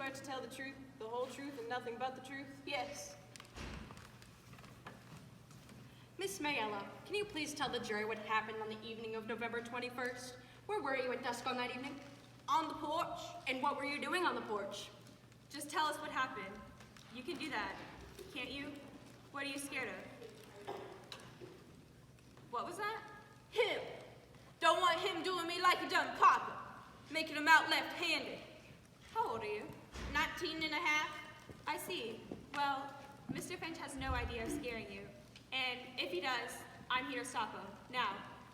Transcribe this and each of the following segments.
swear to tell the truth, the whole truth, and nothing but the truth? Yes. Miss Mayella, can you please tell the jury what happened on the evening of November 21st? Where were you at dusk on that evening? On the porch. And what were you doing on the porch? Just tell us what happened. You can do that, can't you? What are you scared of? What was that? Him. Don't want him doing me like he done Papa, making him out left-handed. How old are you? 19 and a half. I see. Well, Mr. Finch has no idea of scaring you. And if he does, I'm here to stop him. Now,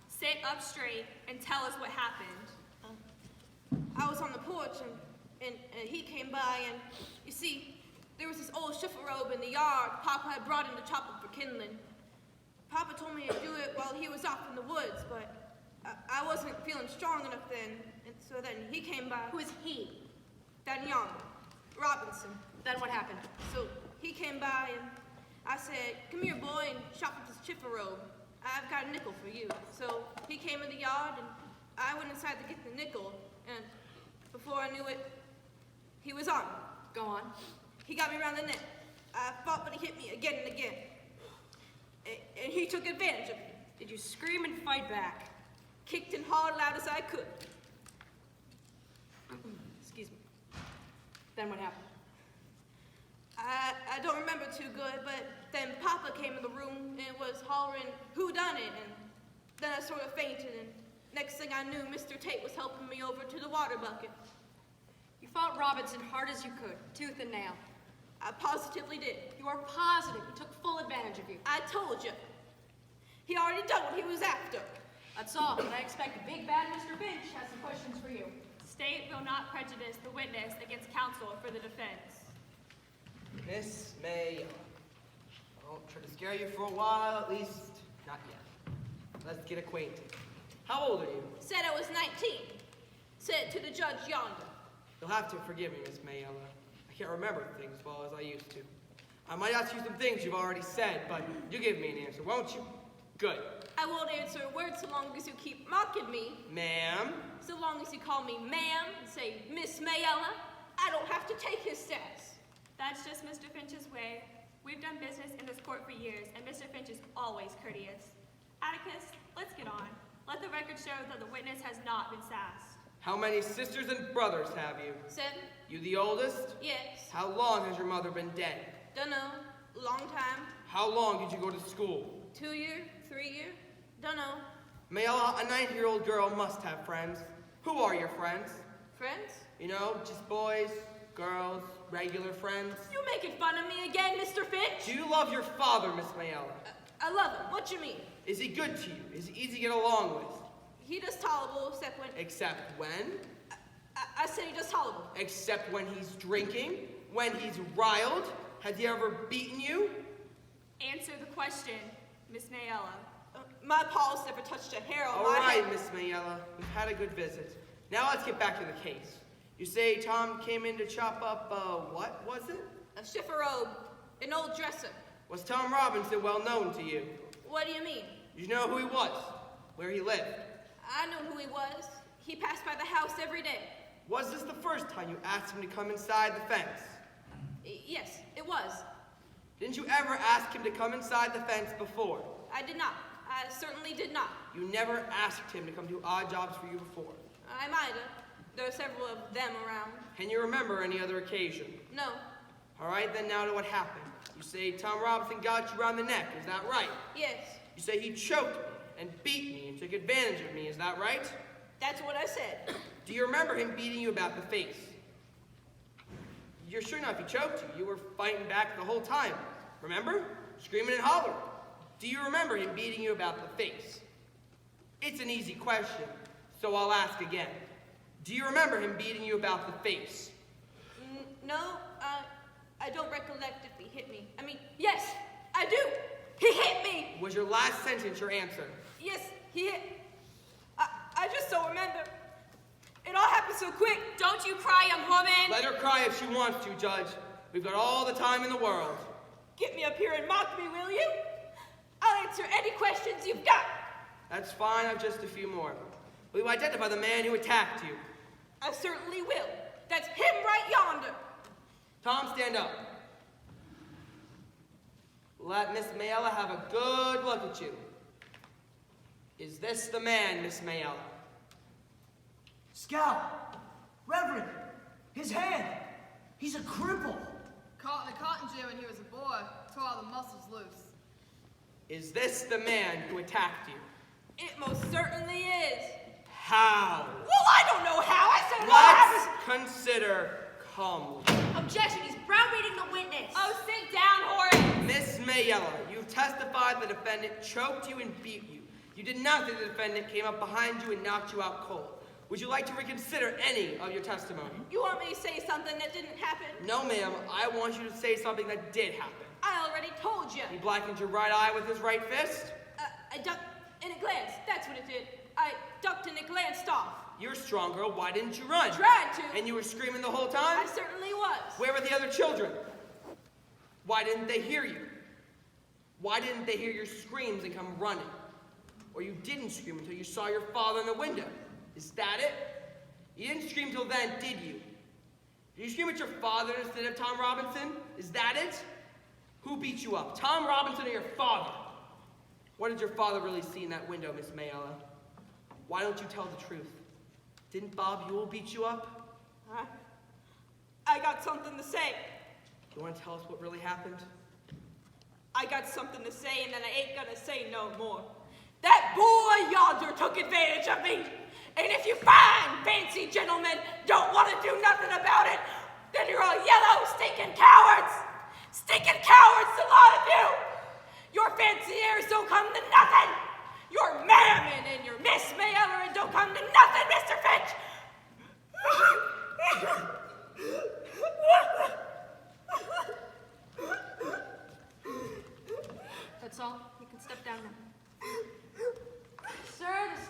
sit up straight and tell us what happened. I was on the porch and he came by and, you see, there was this old chifferobe in the yard Papa had brought in to chop up for kindling. Papa told me to do it while he was off in the woods, but I wasn't feeling strong enough then, and so then he came by. Who is he? That yonder, Robinson. Then what happened? So he came by and I said, come here, boy, and chop up this chifferobe. I've got a nickel for you. So he came in the yard and I went inside to get the nickel, and before I knew it, he was on me. Go on. He got me around the neck. I fought, but he hit me again and again. And he took advantage of me. Did you scream and fight back? Kicked and hauled loud as I could. Excuse me. Then what happened? I don't remember too good, but then Papa came in the room and was hollering, who done it? And then I sort of fainted, and next thing I knew, Mr. Tate was helping me over to the water bucket. You fought Robinson hard as you could, tooth and nail. I positively did. You are positive he took full advantage of you. I told you. He already done what he was after. That's all, but I expect big bad Mr. Finch has some questions for you. State will not prejudice the witness against counsel for the defense. Miss May, I'll try to scare you for a while, at least not yet. Let's get acquainted. How old are you? Said I was 19. Said to the judge yonder. You'll have to forgive me, Miss Mayella. I can't remember things as well as I used to. I might ask you some things you've already said, but you give me an answer, won't you? Good. I won't answer a word so long as you keep mocking me. Ma'am? So long as you call me ma'am and say Miss Mayella, I don't have to take his stats. That's just Mr. Finch's way. We've done business in this court for years, and Mr. Finch is always courteous. Atticus, let's get on. Let the record show that the witness has not been sassed. How many sisters and brothers have you? 7? You the oldest? Yes. How long has your mother been dead? Dunno. Long time. How long did you go to school? 2 year? 3 year? Dunno. Mayella, a 9-year-old girl must have friends. Who are your friends? Friends? You know, just boys, girls, regular friends. You making fun of me again, Mr. Finch? Do you love your father, Miss Mayella? I love him. What you mean? Is he good to you? Is he easy to get along with? He does tolerable, except when... Except when? I said he does tolerable. Except when he's drinking? When he's riled? Has he ever beaten you? Answer the question, Miss Mayella. My paws never touched a hair on All my right, head. Miss Mayella. We've had a good visit. Now let's get back to the case. You say Tom came in to chop up, what was it? A chifferobe. An old dresser. Was Tom Robinson well known to you? What do you mean? Did you know who he was? Where he lived? I know who he was. He passed by the house every day. Was this the first time you asked him to come inside the fence? Yes, it was. Didn't you ever ask him to come inside the fence before? I did not. I certainly did not. You never asked him to come do odd jobs for you before. I might have. There are several of them around. Can you remember any other occasion? No. All right, then now to what happened. You say Tom Robinson got you around the neck, is that right? Yes. You say he choked me and beat me and took advantage of me, is that right? That's what I said. Do you remember him beating you about the face? You're sure not if he choked you. You were fighting back the whole time. Remember? Screaming and hollering. Do you remember him beating you about the face? It's an easy question, so I'll ask again. Do you remember him beating you about the face? No, I don't recollect if he hit me. I mean, yes, I do. He hit me. Was your last sentence your answer? Yes, he hit. I just don't remember. It all happened so quick. Don't you cry, young woman! Let her cry if she wants to, Judge. We've got all the time in the world. Get me up here and mock me, will you? I'll answer any questions you've got. That's fine, I've just a few more. Will you identify the man who attacked you? I certainly will. That's him right yonder. Tom, stand up. Let Miss Mayella have a good look at you. Is this the man, Miss Mayella? Scout! Reverend! His hand! He's a cripple! Caught in a cotton gin when he was a boy. Tore all the muscles loose. Is this the man who attacked you? It most certainly is. How? Well, I don't know how. I said what happened. Let's consider calmly. Objection, he's browbeating the witness. Oh, sit down, Horace. Miss Mayella, you've testified the defendant choked you and beat you. You did not say the defendant came up behind you and knocked you out cold. Would you like to reconsider any of your testimony? You want me to say something that didn't happen? No, ma'am. I want you to say something that did happen. I already told you. He blackened your right eye with his right fist? I ducked in a glance. That's what it did. I ducked and it glanced off. You're a strong girl. Why didn't you run? Tried to. And you were screaming the whole I time? certainly was. Where were the other children? Why didn't they hear you? Why didn't they hear your screams and come running? Or you didn't scream until you saw your father in the window? Is that it? You didn't scream till then, did you? Did you scream at your father instead of Tom Robinson? Is that it? Who beat you up, Tom Robinson or your father? What did your father really see in that window, Miss Mayella? Why don't you tell the truth? Didn't Bob Ewell beat you up? I got something to say. You want to tell us what really happened? I got something to say, and then I ain't gonna say no more. That boy yonder took advantage of me. And if you fine, fancy gentlemen, don't want to do nothing about it, then you're all yellow, stinking cowards. Stinking cowards, a lot of you. Your fancy airs don't come to nothing. Your mammon and your Miss Mayella don't come to nothing, Mr. Finch. That's all. You can step down now.